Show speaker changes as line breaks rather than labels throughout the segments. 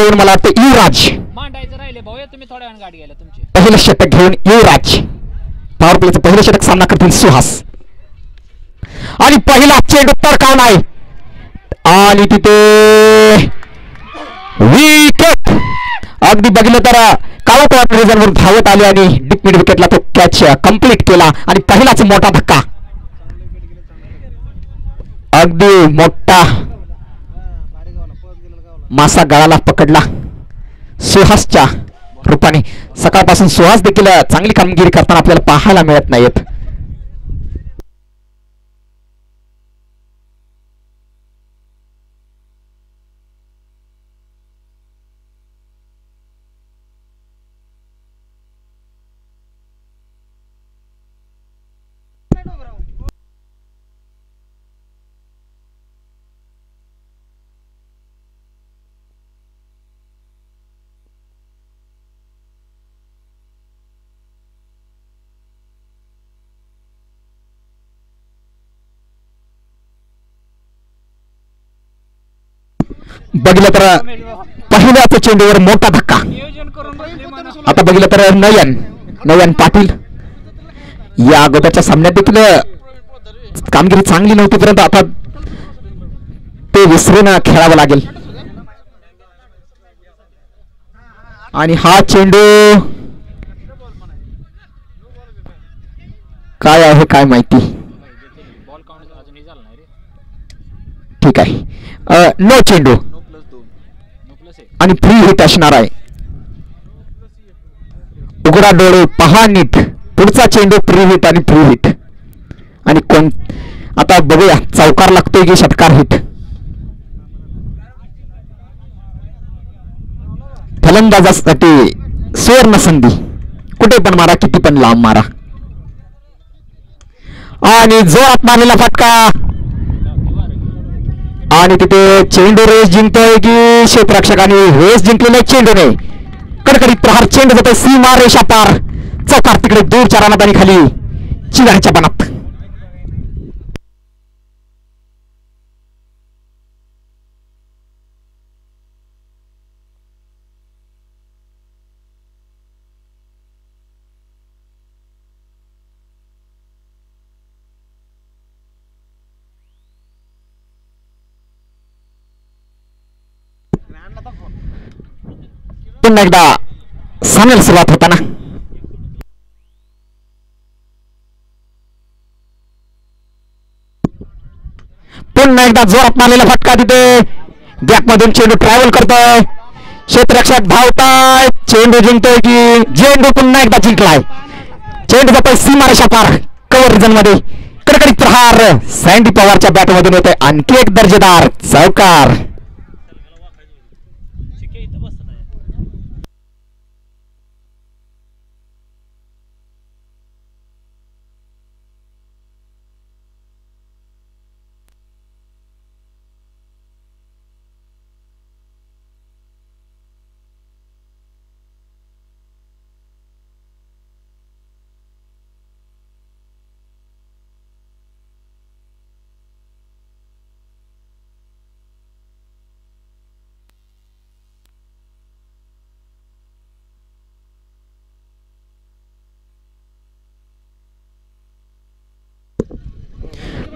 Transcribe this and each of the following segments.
घेऊन मला वाटतं युवराज
मांडायचं राहिले भाऊ, तुम्ही थोड्या वेळ गाडी घ्यायला तुमची.
पहिलं षटक घेऊन युवराज पॉवर प्लेचं पहिलं षटक सामना करतील सुहास. आणि पहिला चेंडू तडकावला आहे आणि तिथे विकेट. अगदी बघितलं तर काळोख रिझनवर धावत आले आणि डीप मिड विकेटला तो कॅच कंप्लीट केला आणि पहिलाच मोठा धक्का. अगदी मोठा मासा गळाला पकडला सुहासच्या रूपाने. सकाळपासून सुहास देखील चांगली कामगिरी करताना आपल्याला पाहायला मिळत नाहीत. बघितलं तर पहिल्याच चेंडूवर मोठा धक्का. आता बघितलं तर नयन पाटील या अगोदरच्या सामन्यात देखील कामगिरी चांगली नव्हती, परंतु आता ते विसरून खेळावं लागेल. आणि हा चेंडू काय आहे काय माहिती. ठीक आहे, नो चेंडू आणि फ्री हिट असणार आहे. उघडा डोळे पहा नीट, पुढचा चेंडू फ्री हिट आणि फ्री हिट. आणि कोण आता बघूया चौकार लागतोय की षटकार हिट. फलंदाजासाठी सुवर्ण संधी, कुठे पण मारा, किती पण लांब मारा. आणि जोरात मारलेला फटका आणि तिथे चेंडू रेस जिंकतोय की क्षेत्ररक्षकाने रेस जिंकलेला चेंडूने कडकडीत प्रहार. चेंडू जातोय सीमा रेषा पार, चौकार तिकडे दूरच्या रानात आणि खाली चिगारच्या पानात. पुन्हा एकदा सामन्याला सुरुवात होताना पुन्हा एकदा जोरात मारलेला फटका. तिथे बॅक मधून चेंडू ट्रॅव्हल करतोय, क्षेत्ररक्षक धावताय, चेंडू जिंकतोय की चेंडू पुन्हा एकदा जिंकलाय. चेंडू जातोय सीमारेषा पार कव्हर रिजन मध्ये. कडकडीत प्रहार सँडी पवारच्या बॅट मधून होतोय. आणखी एक दर्जेदार चौकार.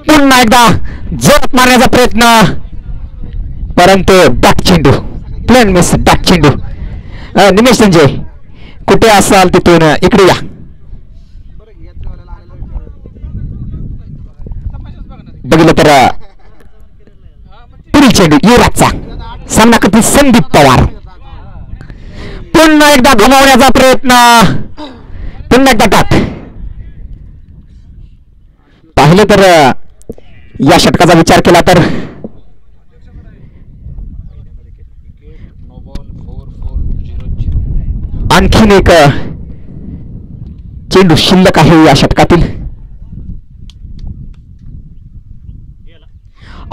पुन्हा एकदा जोरात मारण्याचा प्रयत्न, परंतु बॅक चेंडू, प्लेन मिस बॅक चेंडू. निमेश संजय कुठे असाल तिथून इकडे या. बघितलं तर पुढील चेंडू युवराजचा, सामना करतील संदीप पवार. पुन्हा एकदा गमावण्याचा प्रयत्न, पुन्हा एकदा टाक. पाहिलं तर या षटकाचा विचार केला तर आणखीन एक चेंडू शिल्लक आहे या षटकातील.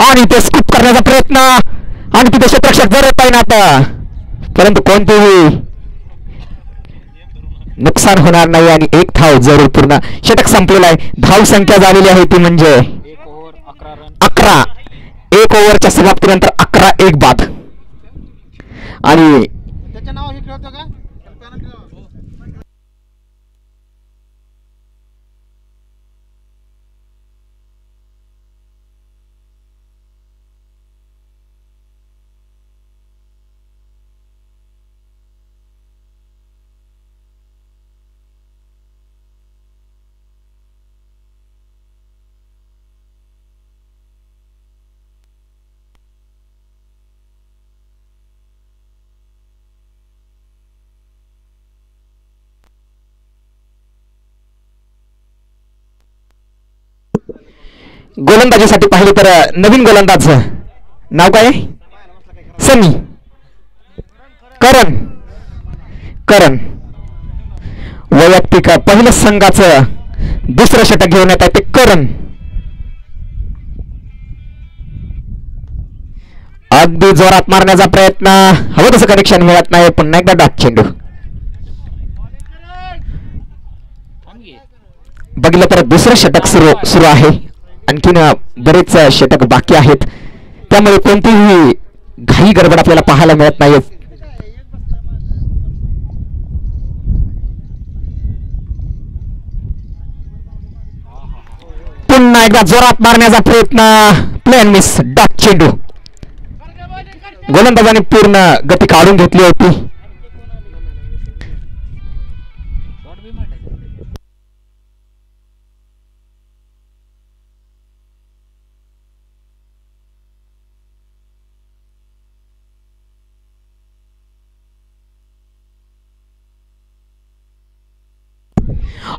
आणि ते स्किप करण्याचा प्रयत्न आणि तिथे क्षेत्ररक्षक जर पाहिजे, परंतु कोणतेही नुकसान होणार नाही आणि एक धाव जरूर पूर्ण. षटक संपलेला आहे. धाव संख्या झालेली आहे ती म्हणजे 11. एक ओव्हरच्या समाप्तीनंतर 11 एक बाद. आणि
त्याचं नाव हे खेळतो का?
गोलंदाजीसाठी पाहिले तर नवीन गोलंदाज नाव काय आहे? सनी करण. करण वैयक्तिक पहिलं संघाचं दुसरं षटक घेऊन येत आहे ते करण. अगदी जोरात मारण्याचा प्रयत्न, हवं तसं कनेक्शन मिळत नाही. पुन्हा एकदा डॉट चेंडू. बघितलं तर दुसरं षटक सुरू आहे. आणखीन बरेच षटक बाकी आहेत, त्यामुळे कोणतीही घाई गडबड आपल्याला पाहायला मिळत नाही. पुन्हा एकदा जोरात मारण्याचा प्रयत्न, प्लेन मिस, डॉट चेंडू. गोलंदाजाने पूर्ण गती काढून घेतली होती.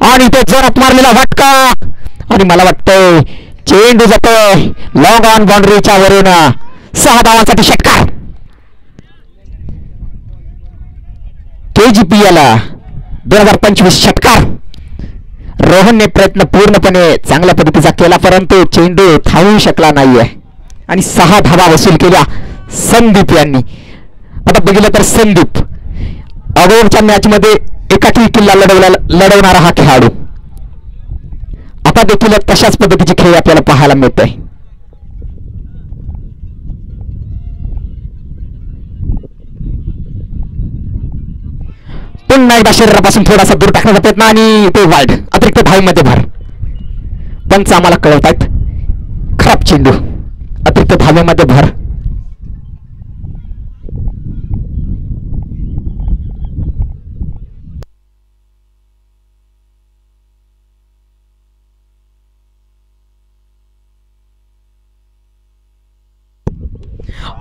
आणि तो जोरात मारलेला फटका, आणि मला वाटतंय चेंडू जातोय लॉंग ऑन बाउंड्रीच्या वरून. 6 धावांसाठी षटकार. KGPL 2025 षटकार. रोहनने प्रयत्न पूर्णपणे चांगल्या पद्धतीचा केला, परंतु चेंडू थांबवू शकला नाहीये आणि 6 धावा वसूल केल्या संदीप यांनी. आता बघितलं तर संदीप अगोदरच्या मॅच मध्ये एकाकी किल्ला लढवणारा हा खेळाडू. आता देखील तशाच पद्धतीचे खेळ आपल्याला पाहायला मिळत आहे. पुन्हा एकदा शरीरापासून थोडासा दूर टाकण्याचा प्रयत्न आणि ते वाईड, अतिरिक्त धावेमध्ये भर. पंच आम्हाला कळवत आहेत खराब चेंडू, अतिरिक्त धावेमध्ये भर.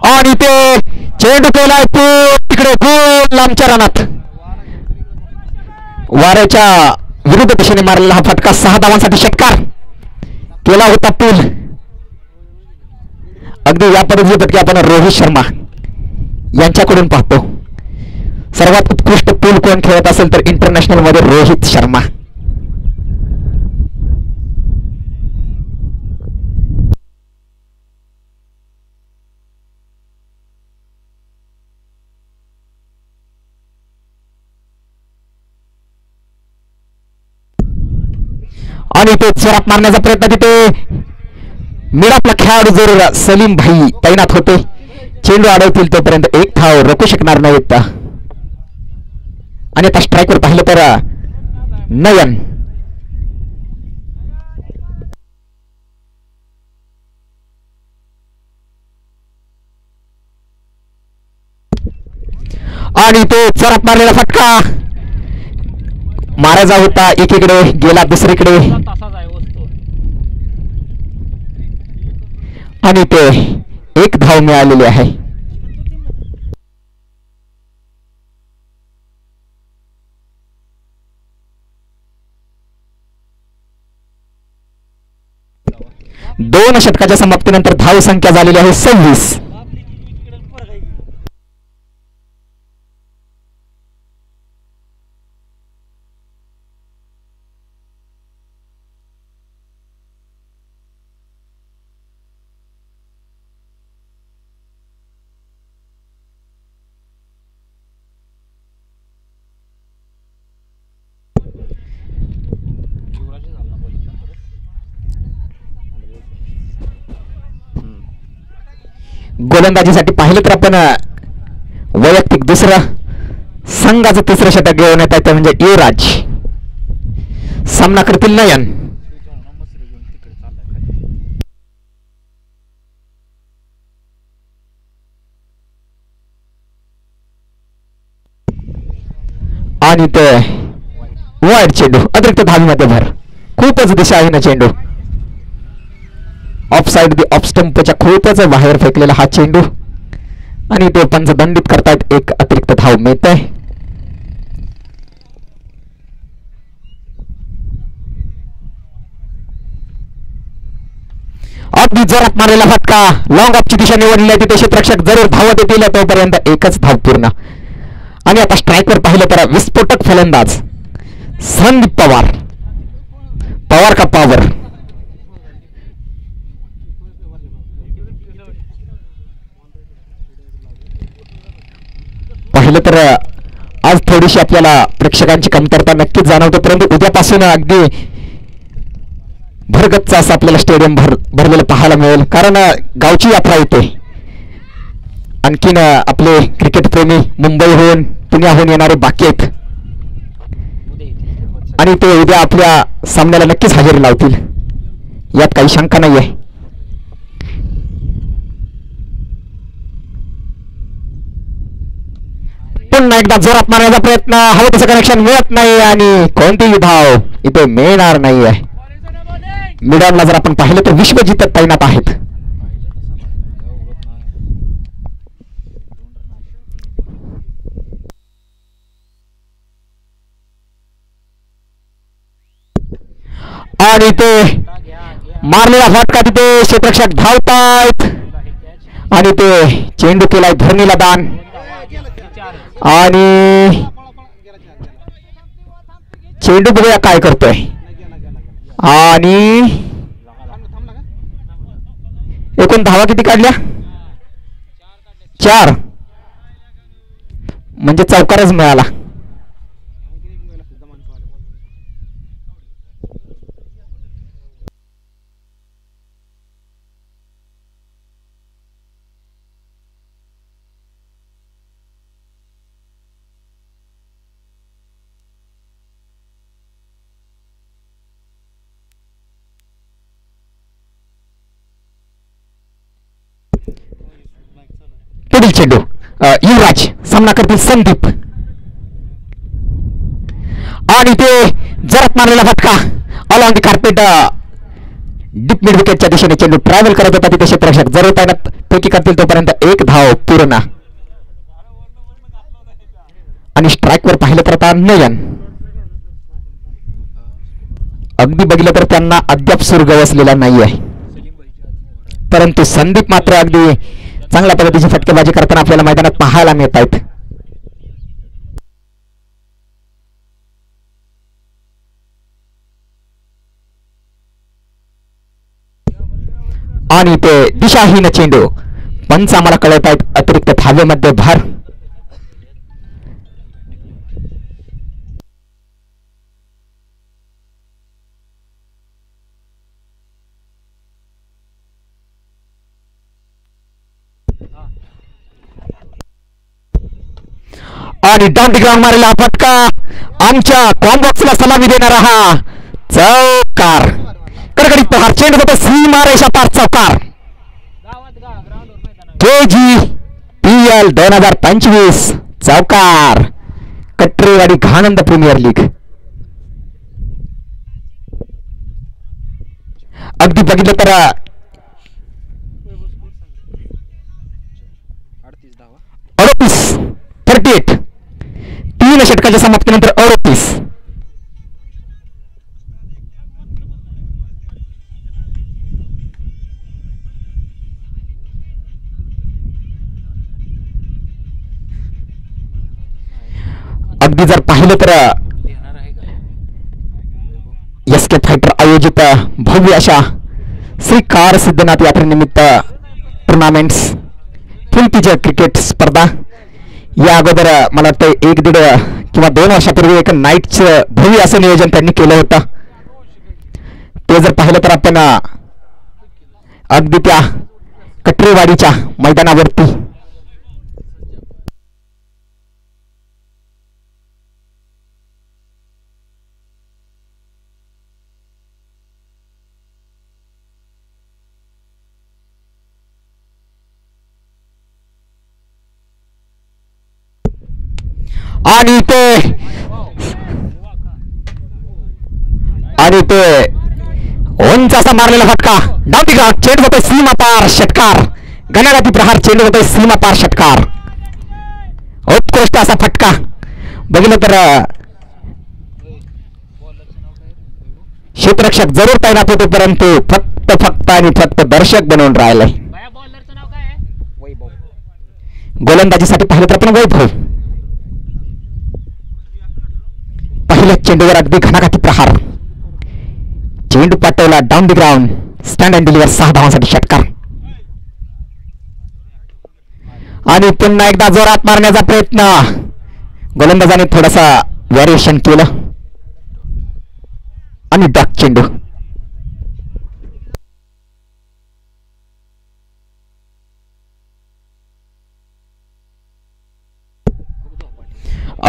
आणि ते चेंडू केलाय तो तिकडे गोल लांबच्या रानात. वाऱ्याच्या विरुद्ध दिशेने मारलेला हा फटका. 6 धावांसाठी षटकार केला होता पूल. अगदी या पद्धतीचे फटके आपण रोहित शर्मा यांच्याकडून पाहतो. सर्वात उत्कृष्ट पूल कोण खेळत असेल तर इंटरनॅशनल मध्ये रोहित शर्मा. आणि तो जोरात मारण्याचा प्रयत्न, तिथे मिडापला खेळाडू जर सलीम भाई तैनात होते. चेंडू अडवतील तोपर्यंत एक धाव रोखू शकणार नाहीत. आणि आता स्ट्राईकवर पाहिलं तर नयन. आणि तो जोरात मारलेला फटका मारायचा होता, एकीकडे गेला दुसरीकडे, आणि ते एक धाव मिळालेली आहे. दोन षटकाच्या समाप्तीनंतर धाव संख्या झालेली आहे 26. गोलंदाजीसाठी पाहिलं तर आपण वैयक्तिक दुसरं, संघाचं तिसरं षटक घेऊन येत आहे ते म्हणजे युवराज. सामना करतील नयन. आणि ते वाईड चेंडू, अतिरिक्त धावीमध्ये भर. खूपच दिशाहीन चेंडू, ऑफ साइड ऑफ स्टंपच्या खूपच बाहेर फेकलेला हा चेंडू आणि ते पंच दंडित करतायत. एक अतिरिक्त धाव मिळते. अगदी जोरात मारलेला फटका, लॉंग ऑफची दिशा निवडली आहे तिथे क्षेत्ररक्षक जरूर धावत येतील. तोपर्यंत एकच धाव पूर्ण. आणि आता स्ट्राईकवर पाहिलं तर विस्फोटक फलंदाज संदीप पवार. पवार का पॉवर. पाहिलं तर आज थोडीशी आपल्याला प्रेक्षकांची कमतरता नक्कीच जाणवते, परंतु उद्यापासून अगदी भरगच्च असं आपल्याला स्टेडियम भरलेलं पाहायला मिळेल. कारण गावची यात्रा येते. आणखीन आपले क्रिकेट प्रेमी मुंबईहून पुण्याहून येणारे बाकी आहेत आणि ते उद्या आपल्या सामन्याला नक्कीच हजेरी लावतील, यात काही शंका नाही आहे. पुन्हा एकदा जोरात मारण्याचा प्रयत्न, हवं तसं कनेक्शन मिळत नाही आणि कोणतीही धाव इथे मिळणार नाही आहे. मिडॉनला जर आपण पाहिलं तर विश्वजित तैनात आहेत. आणि ते मारलेला फटका तिथे क्षेत्ररक्षक धावतायत आणि ते चेंडू केलाय धरणीला दान आणि चेंडू बघूया काय करतोय. आणि एकूण धावा किती काढल्या? 4, म्हणजे चौकारच मिळाला. पुढील चेंडू युवराज, सामना करतील संदीप आणि ते जोरात मारलेला फटका all on the carpet deep mid विकेटच्या दिशेने चेंडू ट्रॅव्हल करत होता तिथे क्षेत्ररक्षक जरूर तैनात फेकी करतील. तोपर्यंत एक धाव पूर्ण. आणि स्ट्राईकवर पाहिलं तर आता नयन. अगदी बघितलं तर त्यांना अद्याप सूर गवसलेला नाही आहे, परंतु संदीप मात्र अगदी चांगल्या पद्धतीची फटकेबाजी करताना आपल्याला मैदानात पाहायला मिळत आहेत. आणि ते दिशाहीन चेंडू, पंच आम्हाला कळत आहेत अतिरिक्त धावेमध्ये भर. आणि डाऊन द ग्राउंड मारलेला फटका आमच्या कॉम्बॉक्सला सलामी देणारा हा चौकार. कडकडीत प्रहार, चेंडू होता सीमा रेषा पार चौकार. KGPL 2025 चौकार. Katrewadi घाणंद premiere league. अगदी बघितलं तर 38 3 षटकाच्या समाप्तीनंतर 38. अगदी जर पाहिलं तर SK फायटर आयोजित भव्य अशा श्री कार सिद्धनाथ यात्रेनिमित्त टुर्नामेंट्स फुलपीच्या क्रिकेट स्पर्धा या अगोदर मला वाटतं 1-1.5 किंवा 2 वर्षापूर्वी एक नाईटचं भव्य असं नियोजन त्यांनी केलं होतं. ते जर पाहिलं तर आपण अगदी त्या कटरेवाडीच्या मैदानावरती आणि ते उंच असा मारलेला फटका डाऊन दी ग्राउंड. चेंडू होतोय सीमा पार षटकार. घणाघाती प्रहार. चेंडू होतोय सीमा पार षटकार. उत्कृष्ट असा फटका. बघितलं तर क्षेत्ररक्षक जरूर तैनात होते परंतु फक्त आणि फक्त दर्शक बनवून राहिले.
बॉलरचं नाव काय आहे? वैभव.
गोलंदाजीसाठी पाहिलं तर पण वैभव. पहिल्या चेंडूवर अगदी घणाघाती प्रहार. चेंडू पाठवला down the ground. Stand and deliver 6 धावांसाठी षटकार. आणि पुन्हा एकदा जोरात मारण्याचा प्रयत्न. गोलंदाजाने थोडासा व्हेरिएशन केलं आणि डॉक चेंडू.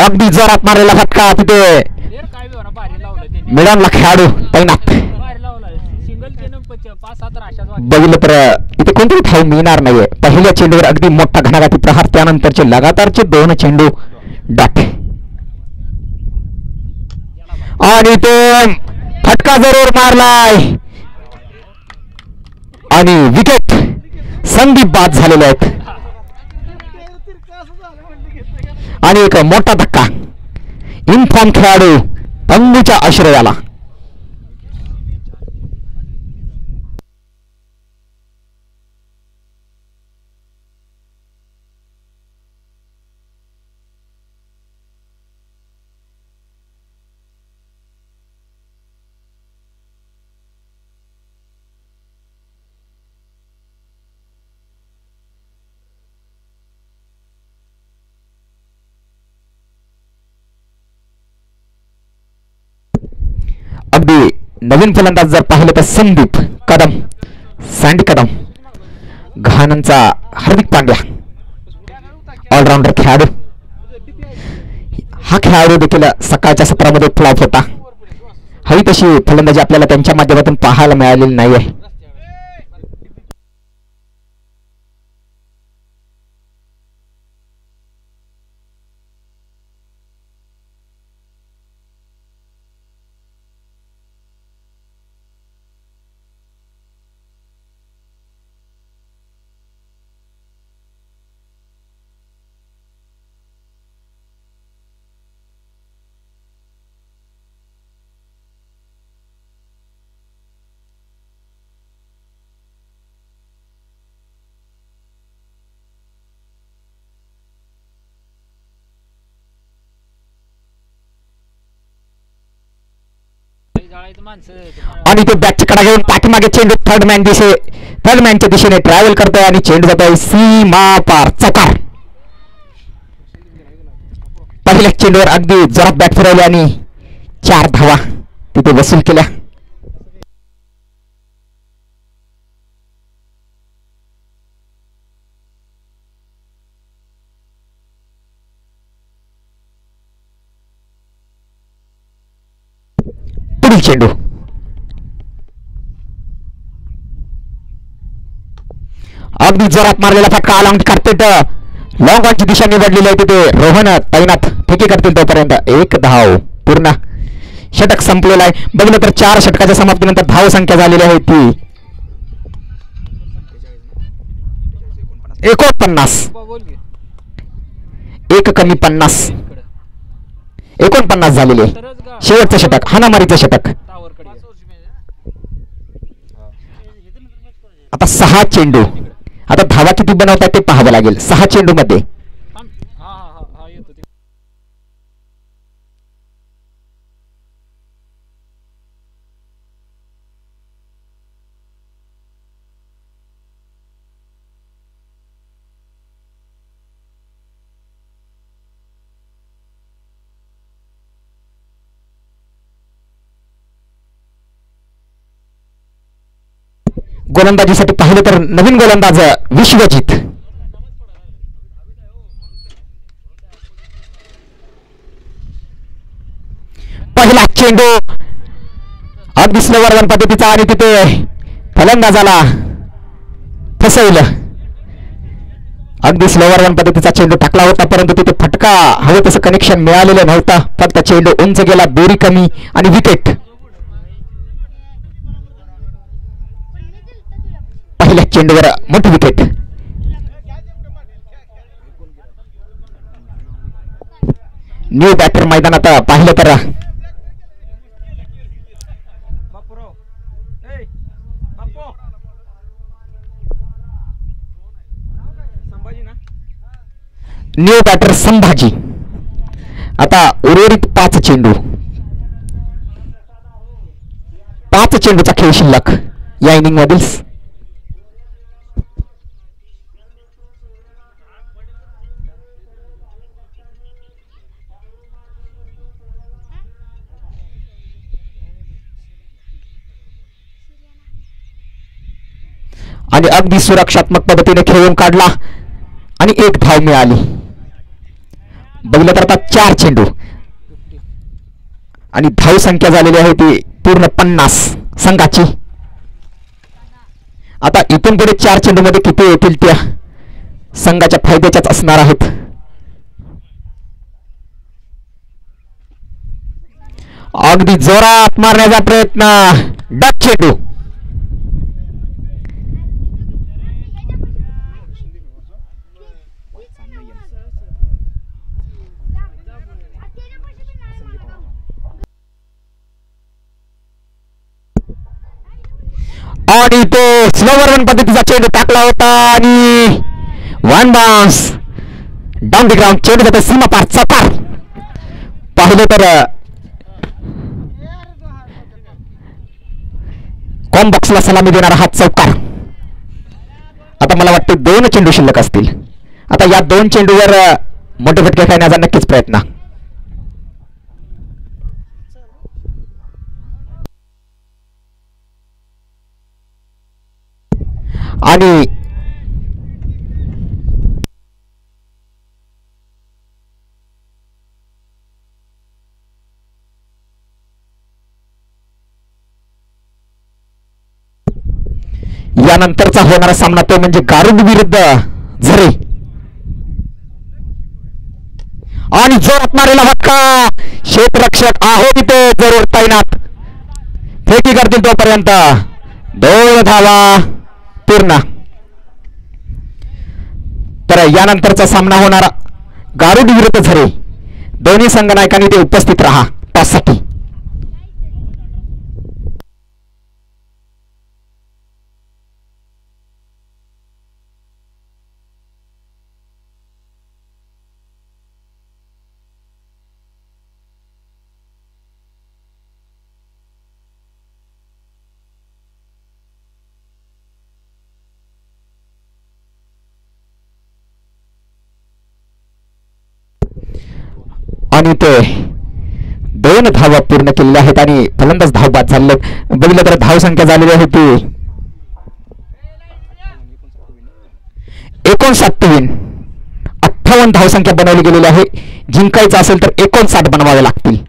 अगदी जोरात मारलेला फटका. तिथे
काय भारी लावलं त्यांनी.
मिडॉनला खेळाडू तैनात.
भारी लावलं. सिंगल केलं 5-7 राशात वाटलं.
बघितलं तर इथे कोणतरी ठाऊ मिळणार नाहीये. पहिल्या चेंडूवर अगदी मोठा घणाघाती प्रहार. त्यानंतरचे लगातारचे 2 चेंडू डॉट. आणि तो फटका जरूर मारलाय आणि विकेट. संदीप बाद झालेले आहेत आणि एक मोठा धक्का. इनफॉर्म खेळाडू तंबूच्या आश्रयाला. अगदी नवीन फलंदाज जर पाहिलं तर संदीप कदम, सँडी कदम, घाणंचा हार्दिक पांड्या ऑलराऊंडर खेळाडू. हा खेळाडू देखील सकाळच्या सत्रामध्ये फ्लॉप होता. हवी तशी फलंदाजी आपल्याला त्यांच्या माध्यमातून पाहायला मिळालेली नाही आहे. आणि तो बॅटची कडा घेऊन पाठीमागे चेंडू थर्ड मॅनच्या दिशेने ट्रॅव्हल करतोय आणि चेंडू जातोय सीमा पार चकार. पहिल्या चेंडूवर अगदी जोरात बॅट फिरवली आणि 4 धावा तिथे वसूल केल्या. पुढील चेंडू अगदी जोरात मारलेला फटका. अलॉंग कार्पेट लॉंग ऑनची दिशा निवडलेली आहे. तिथे रोहन तैनात फेकी करतील तोपर्यंत 1 धाव पूर्ण. षटक संपलेलं आहे. बघितलं तर 4 षटकाच्या समाप्तीनंतर धाव संख्या झालेली आहे ती 49. 1 कमी 50 49 झालेली आहे. शेवटचं षटक हाणामारीचं षटक. आता 6 चेंडू. आता धावा किती बनवतात ते पाहावं लागेल. 6 चेंडू मध्ये गोलंदाजीसाठी पाहिलं तर नवीन गोलंदाज विश्वजित. पहिला चेंडू अगदी स्लोवर वन पद्धतीचा आणि तिथे फलंदाजाला फसवलं. अगदी स्लोवर वन पद्धतीचा चेंडू टाकला होता, परंतु तिथे फटका हवं तसं कनेक्शन मिळालेलं नव्हता. फक्त चेंडू उंच गेला, दोरी कमी आणि विकेट. पहिल्या चेंडूवर मोठी विकेट. न्यू बॅटर मैदानात पाहिलं तर न्यू बॅटर संभाजी. आता उर्वरित 5 चेंडू, 5 चेंडूचा खेळ शिल्लक या इनिंग मधील. आणि अगदी सुरक्षात्मक पद्धतीने खेळून काढला आणि 1 धाव मिळाली. बघितलं तर आता 4 चेंडू आणि धाव संख्या झालेली आहे ती पूर्ण 50 संघाची. आता इथून पुढे 4 चेंडू मध्ये किती येतील त्या संघाच्या फायद्याच्याच असणार आहेत. अगदी जोरात मारण्याचा प्रयत्न, डक चेंडू. आणि तो स्लोवर वन पद्धतीचा चेंडू टाकला होता आणि one bounce down the ground. चेंडू जातो सीमा पार, चौकार. पाहिलं तर कॉम बॉक्सला सलामी देणारा हा चौकार. आता मला वाटते 2 चेंडू शिल्लक असतील. आता या 2 चेंडूवर मोठे फटके खेळण्याचा नक्कीच प्रयत्न. आणि यानंतरचा होणारा सामना तो म्हणजे गारुड विरुद्ध झरे. आणि जोरात मारलेला फटका, क्षेत्ररक्षक आहे तिथे जरूर तैनात. फेकी करतील तोपर्यंत 2 धावा पूर्ण. तर यानंतरचा सामना होणारा गारुड विरुद्ध झरे. दोन्ही संघ नायकांनी ते उपस्थित राहा टॉससाठी. आणि ते 2 धावा पूर्ण केलेल्या आहेत आणि फलंदाज धाव बाद झाले. बघितलं तर धाव संख्या झालेली आहे ती 59. 58 धाव संख्या बनवली गेलेली आहे. जिंकायचं असेल तर 59 बनवावे लागतील.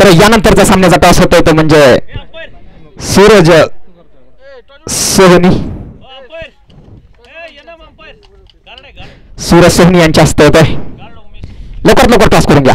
तर यानंतरचा सामन्याचा टॉस होतोय तो म्हणजे सूरज सोहनी सूरज सोहनी यांच्या हस्ते होतोय. लवकरात लवकर टॉस करून घ्या.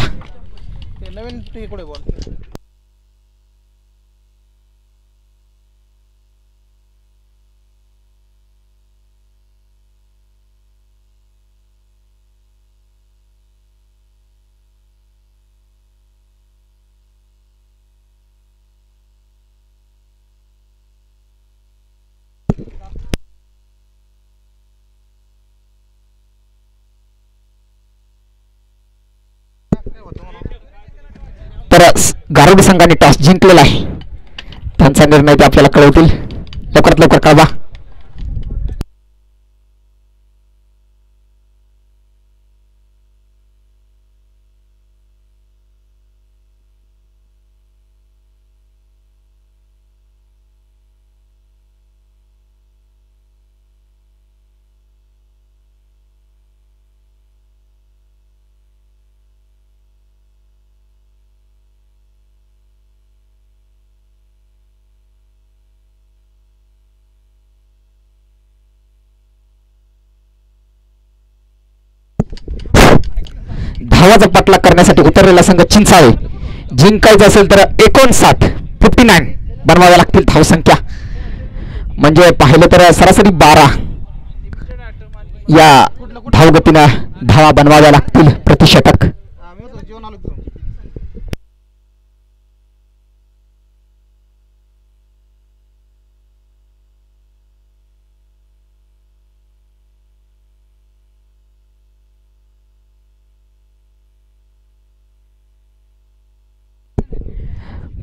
तर गारुडी संघाने टॉस जिंकलेला आहे. त्यांचा निर्णय ते आपल्याला कळवतील. लवकरात लवकर कळवा. धावाचा पाठलाग करण्यासाठी उतरलेला संघ चिंचाळे. जिंकायचं असेल तर 59 बनवाव्या लागतील धावसंख्या. म्हणजे पाहिलं तर सरासरी 12 या धावगतीनं धावा बनवाव्या लागतील प्रतिषटक.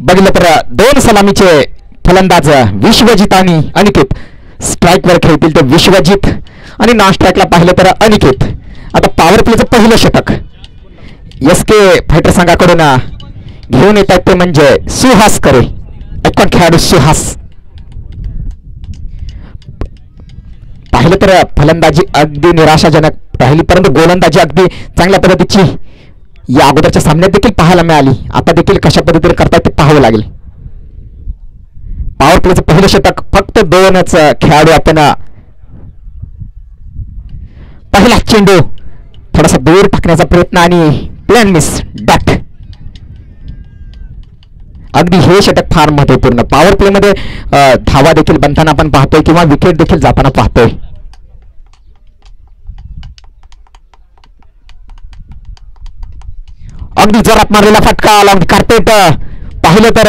बघितलं तर 2 सलामीचे फलंदाज विश्वजित आणि अनिकेत स्ट्राईकवर खेळतील. ते विश्वजित आणि नॉन स्ट्राईकला पाहिलं तर अनिकेत. आता पॉवर प्लेचं पहिलं षटक SK फायटर संघाकडून घेऊन येत आहेत ते म्हणजे सुहास करे. ऐकून खेळाडू सुहास. पाहिलं तर फलंदाजी अगदी निराशाजनक राहिली, परंतु गोलंदाजी अगदी चांगल्या पद्धतीची या अगोदरच्या सामन्यात देखील पाहायला मिळाली. आता देखील कशा पद्धतीने करतात ते पाहावं लागेल. पॉवर प्लेचं पहिलं षटक फक्त 2च खेळाडू आपण. पहिला चेंडू थोडासा दूर टाकण्याचा प्रयत्न आणि प्लॅन मिस डॉट. अगदी हे षटक फार महत्वपूर्ण. पॉवर प्ले मध्ये धावा देखील बनताना आपण पाहतोय किंवा विकेट देखील जाताना पाहतोय. अगदी जोरात मारलेला फटका लॉंग कार्पेट. पाहिलं तर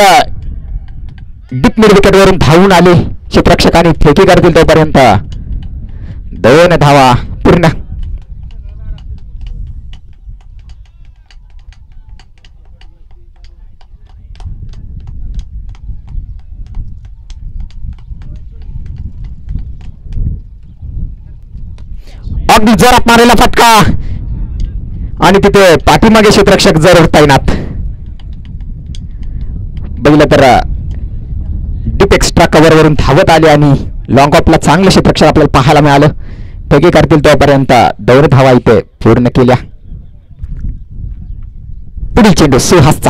डीप मिड विकेट वरून धावून आले क्षेत्ररक्षकांनी ठेकी करतील तोपर्यंत 2 धावा पूर्ण. अगदी जोरात मारलेला फटका आणि तिथे पाठीमागे क्षेत्ररक्षक जर तैनात. बघितलं तर डीप एक्स्ट्रा कव्हर वरून धावत आले आणि लॉंग ऑफला चांगलं क्षेत्ररक्षक आपल्याला पाहायला मिळालं. ठेके करतील तोपर्यंत 2 धावा इथे पूर्ण केल्या. पुढील चेंडू सुहासचा.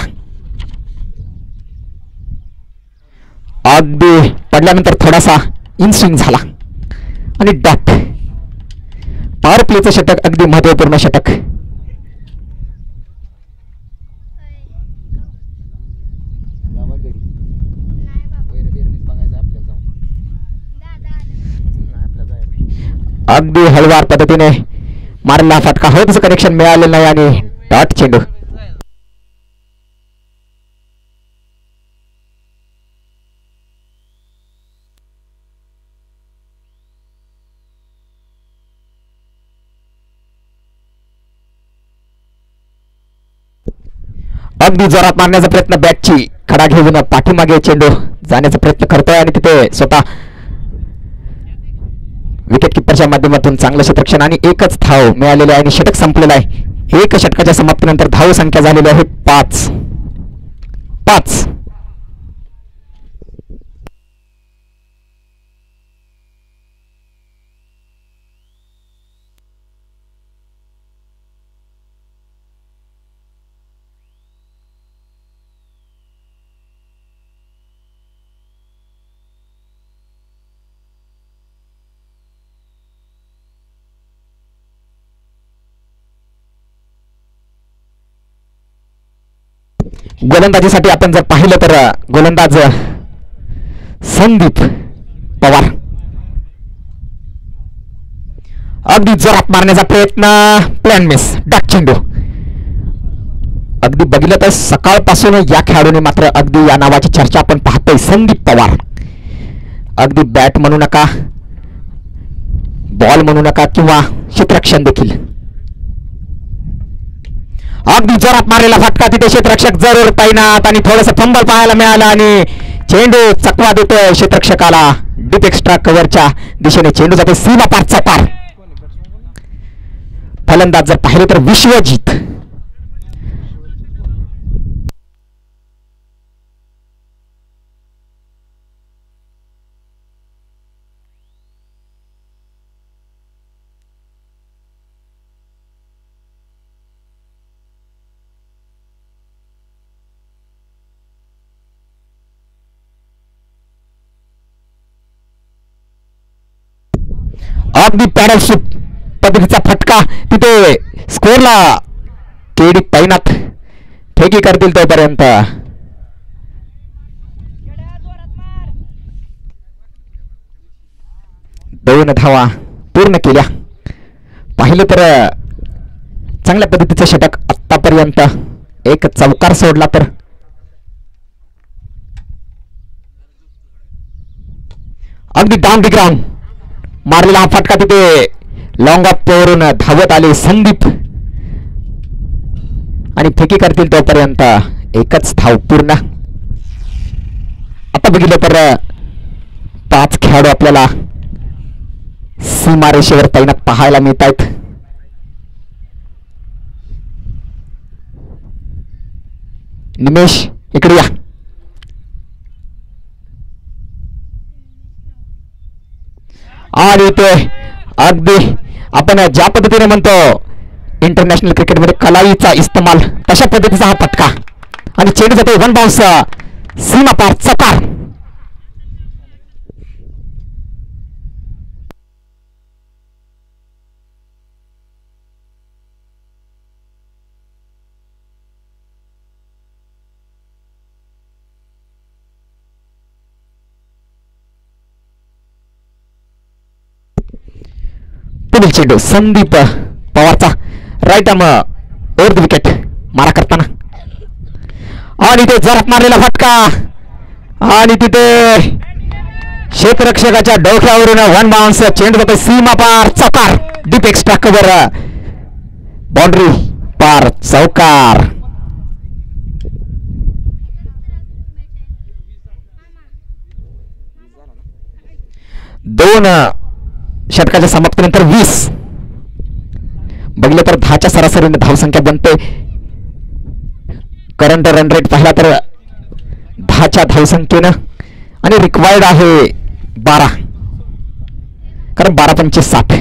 अगदी पडल्यानंतर थोडासा इनस्विंग झाला आणि डॉट. पॉवर प्लेचं षटक अगदी महत्वपूर्ण षटक. अगदी हळवार पद्धतीने मारलेला फटका होतच कनेक्शन मिळालेलं नाही आणि डॉट चेंडू. अगदी जोरात मारण्याचा प्रयत्न बॅटची खडा घेऊन पाठीमागे चेंडू जाण्याचा प्रयत्न करतोय आणि तिथे स्वतः विकेट किपरच्या माध्यमातून चांगलं क्षेत्ररक्षण आणि 1च धाव मिळालेली आहे आणि षटक संपलेलं आहे. 1 षटकाच्या समाप्तीनंतर धाव संख्या झालेली आहे 5. गोलंदाजीसाठी आपण जर पाहिलं तर गोलंदाज संदीप पवार. अगदी जोरात मारण्याचा प्रयत्न, प्लॅन मिस, डाक चेंडू. अगदी बघितलं तर सकाळपासून या खेळाडूने मात्र अगदी या नावाची चर्चा आपण पाहतोय. संदीप पवार अगदी बॅट म्हणू नका, बॉल म्हणू नका किंवा क्षेत्ररक्षण देखील. अगदी जोरात मारलेला फटका, तिथे क्षेत्ररक्षक जरूर तैनात आणि थोडंसं फंबल पाहायला मिळालं आणि चेंडू चकवा देतोय क्षेत्ररक्षकाला. डीप एक्स्ट्रा कव्हरच्या दिशेने चेंडू जातो सीमा पार चपार. फलंदाज जर पाहिले तर विश्वजित. अगदी पॅडल शूट पद्धतीचा फटका, तिथे स्कोरला केडी तैनात, ठेकी करतील तोपर्यंत. दोन धावा पूर्ण केल्या. पाहिलं तर चांगल्या पद्धतीचं षटक आतापर्यंत. एक चौकार सोडला तर अगदी डाऊन दी ग्राउंड मारलेला हा फटका, तिथे लॉंग ऑफ वरून धावत आले संदीप आणि फेकी करतील तोपर्यंत एकच धाव पूर्ण. आता बघितलं तर 5 खेळाडू आपल्याला सीमारेषेवर तैनात पाहायला मिळत आहेत. निमेश इकडे या. आणि ते अगदी आपण ज्या पद्धतीने म्हणतो इंटरनॅशनल क्रिकेटमध्ये कलाईचा इस्तेमाल, तशा पद्धतीचा हा फटका आणि चेंडू जातो वन बाउन्स सीमा पार चकार. पुढील चेंडू संदीप पवारचा right arm over the wicket मारा करताना आणि ते जोरात मारलेला फटका आणि तिथे क्षेत्ररक्षकाच्या डोक्यावरून वन बाउन्स, चेंडू जातो सीमा पार चौकार. डीप एक्स्ट्रा कव्हर, बाउंड्री पार चौकार. दोन षटकाच्या समाप्तीनंतर 20. बघितलं तर 10च्या सरासरीने धावसंख्या बनते. करंट रन रेट पाहिला तर 10च्या धावसंख्येनं आणि रिक्वायर्ड आहे 12, कारण 12-25-60.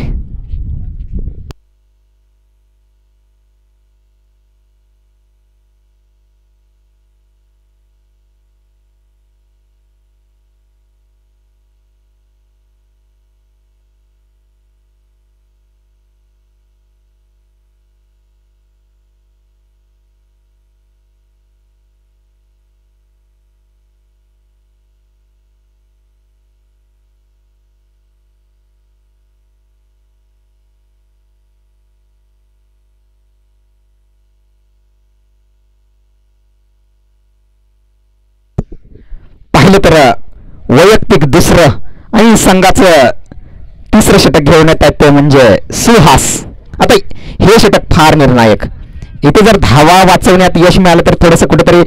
पाहिलं तर वैयक्तिक दुसरं आणि संघाचं तिसरं षटक घेऊन येत आहेत ते म्हणजे सुहास. आता हे षटक फार निर्णायक. इथे जर धावा वाचवण्यात यश मिळालं तर थोडंसं कुठेतरी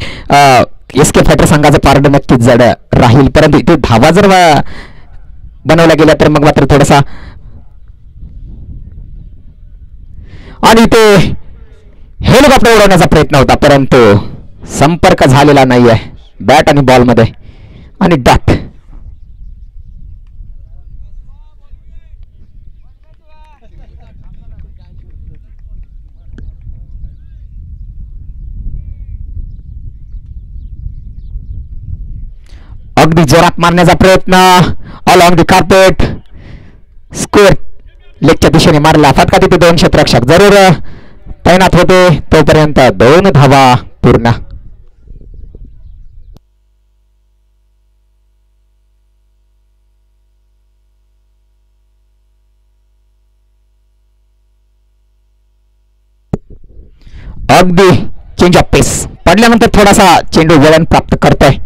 एसके फायटर संघाचं पारड नक्कीच जड राहील, परंतु इथे धावा जर बनवल्या गेल्या तर मग मात्र थोडासा. आणि इथे हेलिकॉप्टर उडवण्याचा प्रयत्न होता परंतु संपर्क झालेला नाहीये बॅट आणि बॉल मध्ये आणि डॉट. अगदी जोरात मारण्याचा प्रयत्न अलॉंग द कार्पेट, स्क्वेअर लेगच्या दिशेने मारला फटका. तिथे 2 क्षेत्ररक्षक जरूर तैनात होते तोपर्यंत 2 धावा पूर्ण. अगदी चेंज ऑफ पेस पडल्यानंतर थोडासा चेंडू वळण प्राप्त करतोय.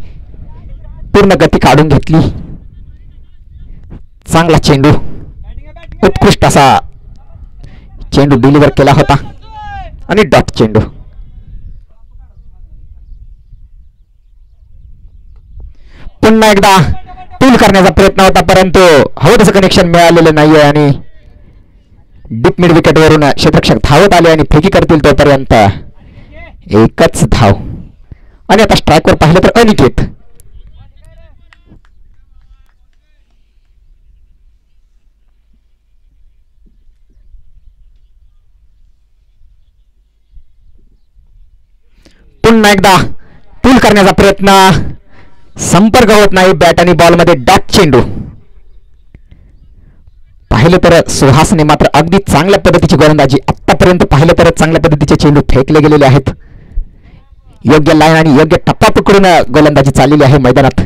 पूर्ण गती काढून घेतली. चांगला चेंडू, उत्कृष्ट असा चेंडू डिलिव्हर केला होता आणि डॉट चेंडू. पुन्हा एकदा टूल करण्याचा प्रयत्न होता, परंतु हवं तसं कनेक्शन मिळालेलं नाहीये आणि डीप मिड विकेट वरून क्षेत्ररक्षक धावत आले आणि फेकी करतील तोपर्यंत एकच धाव. आणि आता स्ट्राईकवर पाहिलं तर अनिकेत. पुन्हा एकदा टूल करण्याचा प्रयत्न, संपर्क होत नाही बॅट आणि बॉल मध्ये. डॉट चेंडू. पाहिलं तर सुहासने मात्र अगदी चांगल्या पद्धतीची गोलंदाजी आतापर्यंत पाहिलं तर चांगल्या पद्धतीचे चेंडू फेकले गेलेले आहेत. योग्य लाईन आणि योग्य टप्पा पकडून गोलंदाजी चाललेली आहे मैदानात.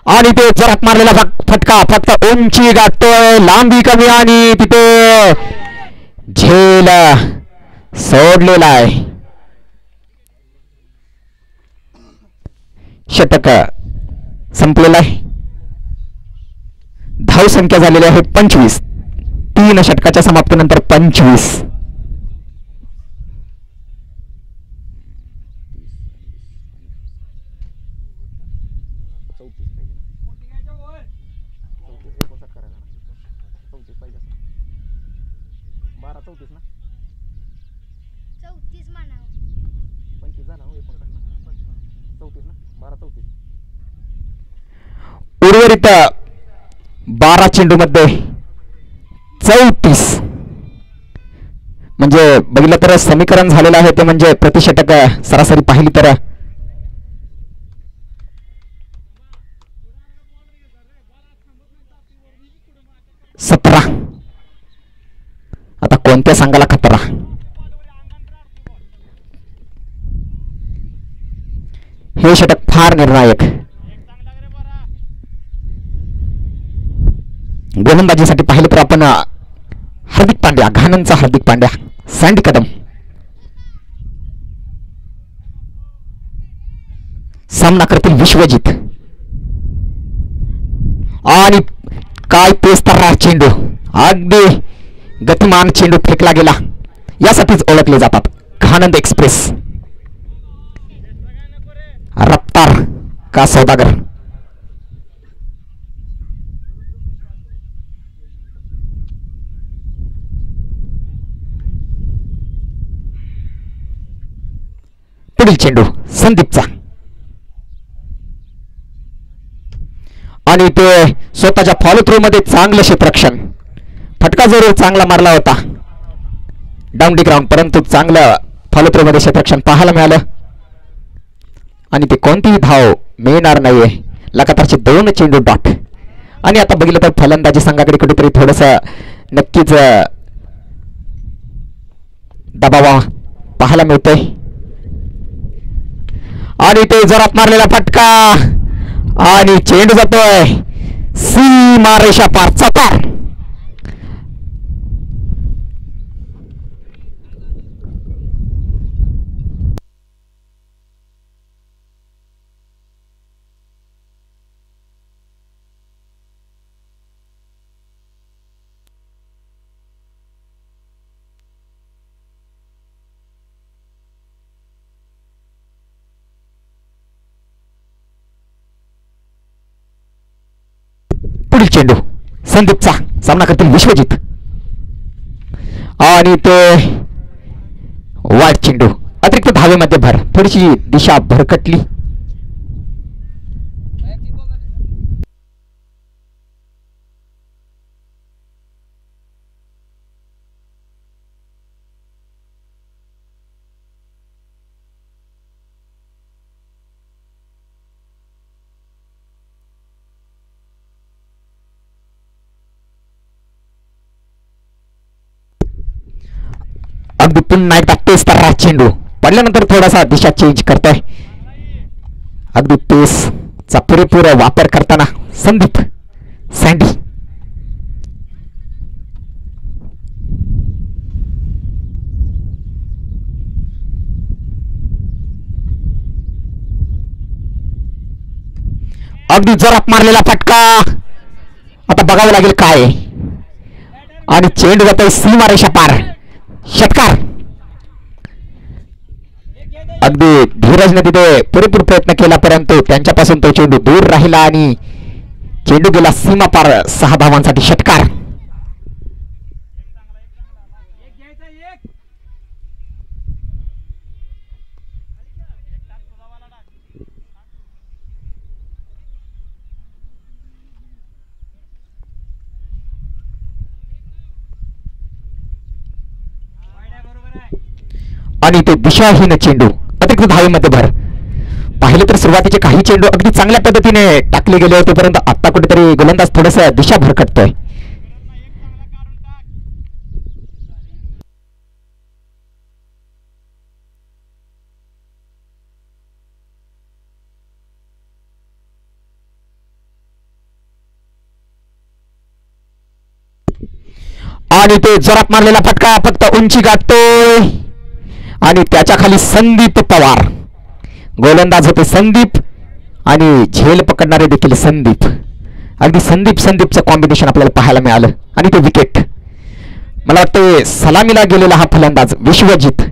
आणि ते जोरात मारलेला फटका फक्त उंची गाठतोय, लांबी कमी आणि तिथे झेल सोडलेला आहे. षटक संपलेला आहे. धाव संख्या झालेली आहे 25. 3 षटकाच्या समाप्तीनंतर 25. उर्वरित 12 चेंडू मध्ये 34 म्हणजे बघितलं तर समीकरण झालेलं आहे ते म्हणजे प्रतिषटक सरासरी पाहिली तर 17. आता कोणत्या संघाला खतरा. हे षटक फार निर्णायक. गोलंदाजीसाठी पाहिलं तर आपण हार्दिक पांड्या, घाणंचा हार्दिक पांड्या, सँडी कदम, सामना करतील विश्वजित. आणि काय तेजतर्रार चेंडू, अगदी गतिमान चेंडू फेकला गेला. यासाठीच ओळखले जातात घाणंद एक्सप्रेस. रफ्तार का सौदागर. पुढील चेंडू संदीपचा आणि ते स्वतःच्या फॉलो थ्रू मध्ये चांगलं क्षेत्ररक्षण. फटका जरूर चांगला मारला होता डाऊन डी ग्राउंड, परंतु चांगलं फॉलो थ्रू मध्ये क्षेत्ररक्षण पाहायला मिळालं आणि ते कोणतीही धाव मिळणार नाहीये. लगातारचे 2 चेंडू डॉट. आणि आता बघितलं तर फलंदाजी संघाकडे कुठेतरी थोडस नक्कीच दबाव पाहायला मिळतोय. आणि ते जोरात मारलेला फटका आणि चेंडू जातोय सीमारेषा पार. चपार. पुढील चेंडू संदीपचा, सामना करतील विश्वजित. आणि ते वाईट चेंडू, अतिरिक्त धावेमध्ये भर, थोडीशी दिशा भरकटली. अगदी पुन्हा एकदा तेजतर्रार चेंडू पडल्यानंतर थोडासा दिशा चेंज करतोय. अगदी पेसचा पुरेपूर वापर करताना संदीप सँडी. अगदी जोरात मारलेला फटका. आता बघावं लागेल काय. आणि चेंडू जातोय सीमारेषा पार. षटकार. अगदी धीरजने तिथे पुरेपूर प्रयत्न केला परंतु त्यांच्यापासून तो चेंडू दूर राहिला आणि चेंडू गेला सीमा पार. 6 धावांसाठी षटकार. आणि ते दिशाहीन चेंडू अतिरिक्त धावेमध्ये भर. पाहिलं तर सुरुवातीचे काही चेंडू अगदी चांगल्या पद्धतीने टाकले गेले होते परंतु आता कुठेतरी गोलंदाज थोडंसं दिशा भरकटतोय. आणि ते जोरात मारलेला फटका फक्त उंची गाठतोय आणि त्याच्या खाली संदीप पवार. गोलंदाज होते संदीप आणि झेल पकडणारे देखील संदीप. अगदी संदीपचं कॉम्बिनेशन आपल्याला पाहायला मिळालं. आणि ते विकेट. मला वाटतं सलामीला गेलेला हा फलंदाज विश्वजित.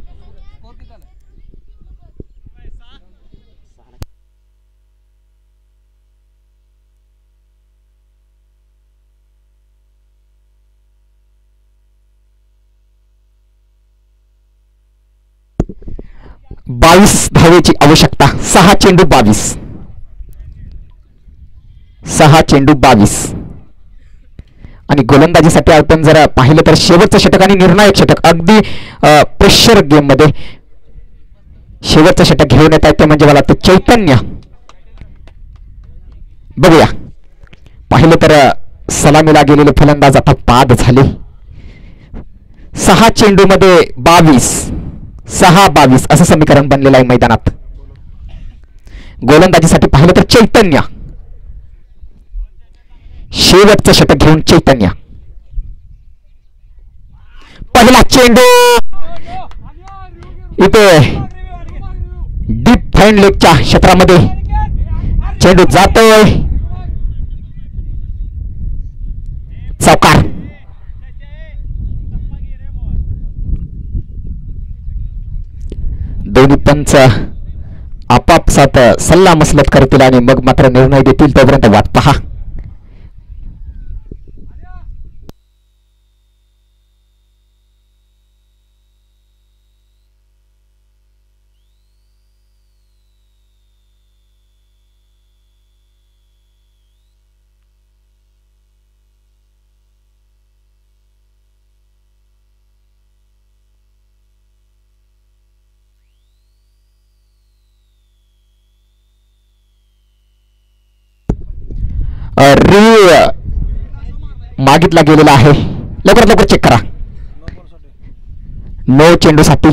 बावीस धावेची आवश्यकता. 6 चेंडू 22. 6 चेंडू 22. आणि गोलंदाजीसाठी आपण जर पाहिलं तर शेवटचं षटक आणि निर्णायक षटक अगदी प्रेशर गेम मध्ये शेवटचं षटक घेऊन येत आहे ते म्हणजे मला वाटतं चैतन्य. बघूया. पाहिलं तर सलामीला गेलेले फलंदाज आता बाद झाले. 6 चेंडू मध्ये 22. 6-22 असं समीकरण बनलेलं आहे मैदानात. गोलंदाजीसाठी पाहिलं तर चैतन्य. शेवटचं षटक घेऊन चैतन्य. पहिला चेंडू इथे डीप फाईन लेगच्या क्षेत्रामध्ये चेंडू जातोय. चौकार. दोन्ही पंच आपापसात सल्ला मसलत करतील आणि मग मात्र निर्णय देतील. तोपर्यंत वाट पहा. मागितला गेलेला आहे. लवकरात लवकर चेक करा. नो चेंडू साठी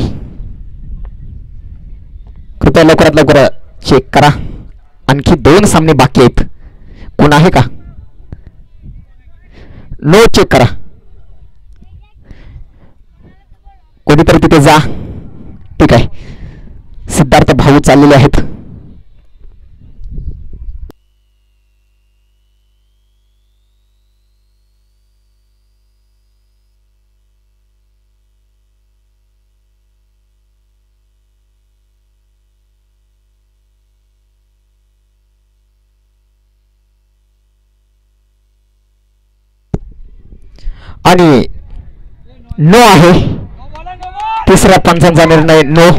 कृपया लवकरात लवकर चेक करा. आणखी 2 सामने बाकी आहेत. कोण आहे का? नो चेक करा. कोणीतरी तिथे जा. ठीक आहे. सिद्धार्थ भाऊ चाललेले आहेत. आणि नो आहे. तिसऱ्या पंचांचा निर्णय नो.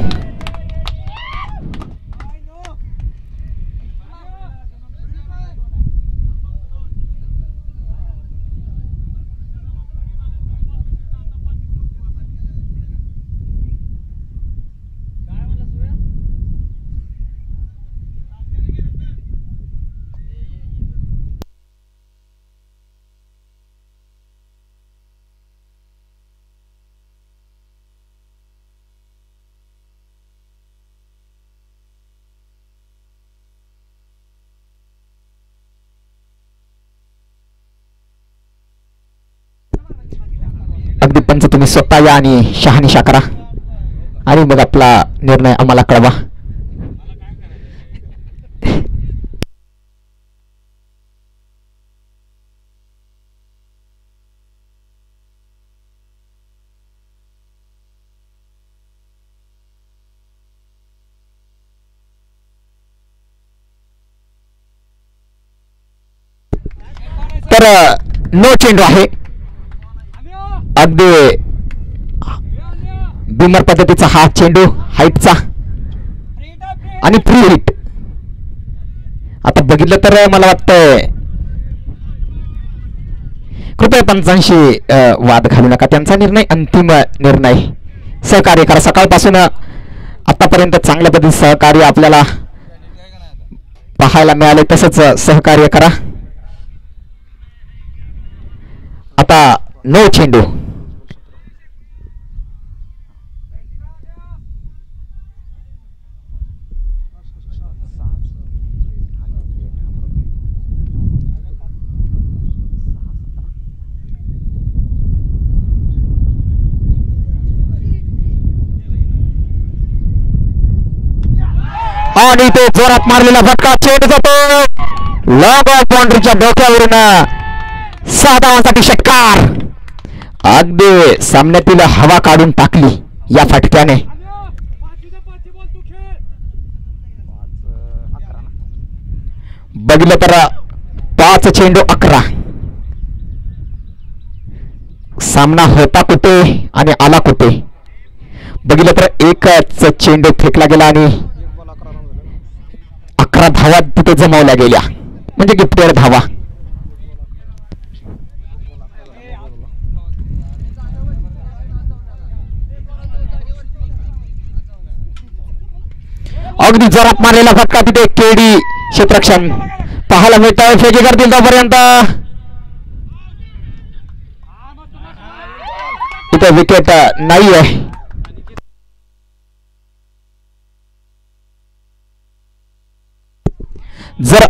अगदी पंच तुम्ही स्वतः या आणि शहानिशा करा आणि मग आपला निर्णय आम्हाला कळवा. तर नो चेंडू आहे. अगदी बिमर पद्धतीचा हा चेंडू हाईटचा आणि फ्री हिट. आता बघितलं तर मला वाटतंय कृपया पंचांशी वाद घालू नका. त्यांचा निर्णय अंतिम निर्णय. सहकार्य करा. सकाळपासून आतापर्यंत चांगल्या पद्धतीने सहकार्य आपल्याला पाहायला मिळाले. तसंच सहकार्य करा. आता नो चेंडू. आणि तो जोरात मारलेला फटका. चेंडू जातो लॉंग ऑफ बाउंड्रीच्या डोक्यावरून. 6 धावांसाठी षटकार. अगदी सामन्यातील हवा काढून टाकली या फटक्याने. बघितलं तर 5 चेंडू 11. सामना होता कुठे आणि आला कुठे. बघितलं तर एकच चेंडू फेकला गेला आणि 11 धावा तिथे जमवल्या गेल्या म्हणजे गिफ्टेड धावा. अगदी जोरात मारलेला फटका तिथे केडी क्षेत्ररक्षण पाहायला मिळतोय. फेकी करतील तोपर्यंत इथे विकेट नाही आहे. जर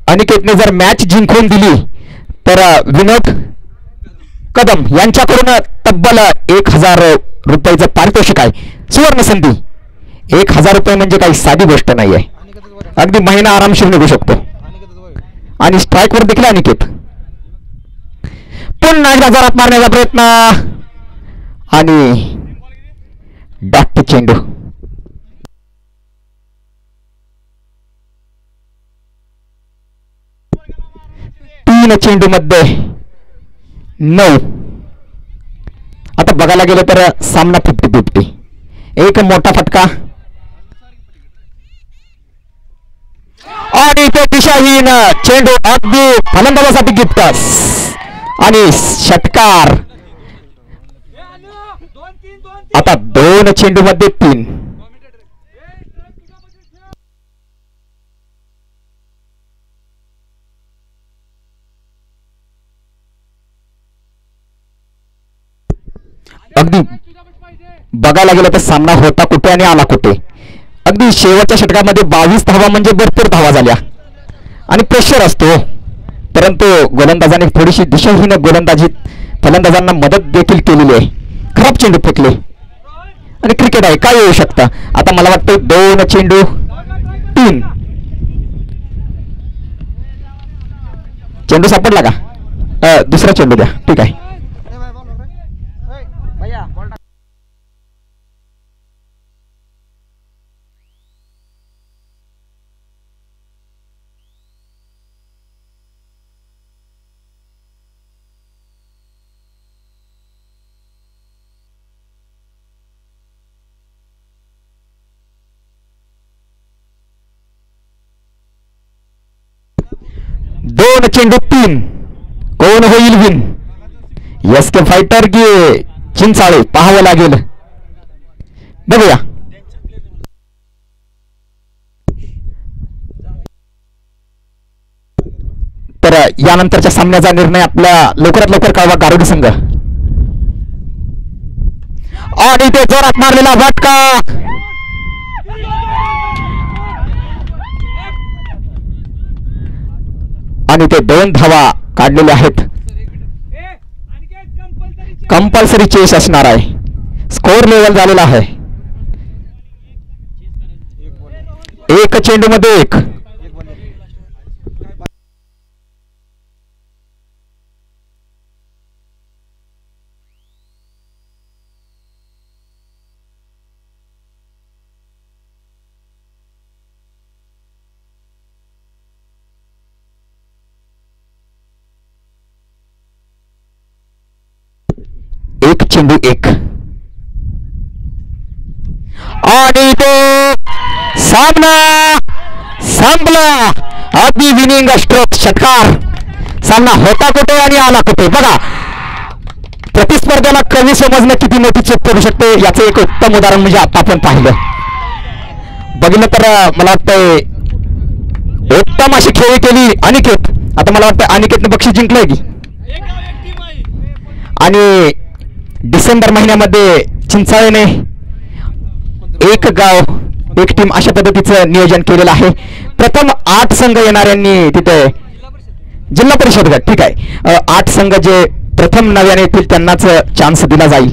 अनिकेतने जर मॅच जिंकून दिली तर विनोद कदम यांच्याकडून तब्बल 1000 रुपयाचं पारितोषिक आहे. सुवर्ण संधी. 1000 रुपये म्हणजे काही साधी गोष्ट नाही आहे. अगदी महिना आरामशीर निघू शकतो. आणि स्ट्राईकवर देखील अनिकेत. पुन्हा एकदा जोरात मारण्याचा प्रयत्न आणि डॉट चेंडू. 3 चेंडू मध्ये 9. आता बघायला गेलं तर सामना 50-50. एक मोठा फटका आणि तो दिशाहीन चेंडू अगदी फलंदाजासाठी गिफ्ट आणि षटकार. आता 2 चेंडू मध्ये 3. अगदी बघायला गेलं तर सामना होता कुठे आणि आला कुठे. अगदी शेवटच्या षटकामध्ये 22 धावा म्हणजे भरपूर धावा झाल्या आणि प्रेशर असतो. परंतु गोलंदाजाने थोडीशी दिशाहीन गोलंदाजीत फलंदाजांना मदत देखील केलेली आहे. खराब चेंडू फेकले आणि क्रिकेट आहे काय येऊ शकतं. आता मला वाटतं 2 चेंडू 3. चेंडू सापडला का. दुसरा चेंडू द्या. ठीक आहे. दोन चेंडू 3. कोण होईल विन. एस के फायटर की चिंचाळे पाहावं लागेल. बघूया. तर यानंतरच्या सामन्याचा निर्णय आपल्या लवकरात लवकर कळवा गारुडी संघ. आणि ते जोरात मारलेला फटका आणि ते 2 धावा काढलेल्या आहेत. कंपल्सरी चेस असणार आहे. स्कोर लेवल झालेला आहे. 1 चेंडू मध्ये 1. चेंडू 1 आणि तो सामना संपला. अगदी विनिंग स्ट्रोक षटकार. सामना होता कुठे आणि आला कुठे. बघा प्रतिस्पर्ध्याला कमी समजणं किती मोठी चूक करू शकते याचं एक उत्तम उदाहरण म्हणजे आता आपण पाहिलं. बघितलं तर मला वाटतंय उत्तम अशी खेळी केली अनिकेत. आता मला वाटतं अनिकेतने बक्षीस जिंकलंय की. आणि डिसेंबर महिन्यामध्ये चिंचाळेने एक गाव एक टीम अशा पद्धतीचं नियोजन केलेलं आहे. प्रथम 8 संघ येणाऱ्यांनी तिथे जिल्हा परिषद गट ठीक आहे 8 संघ जे प्रथम नव्याने येतील त्यांनाच चान्स दिला जाईल.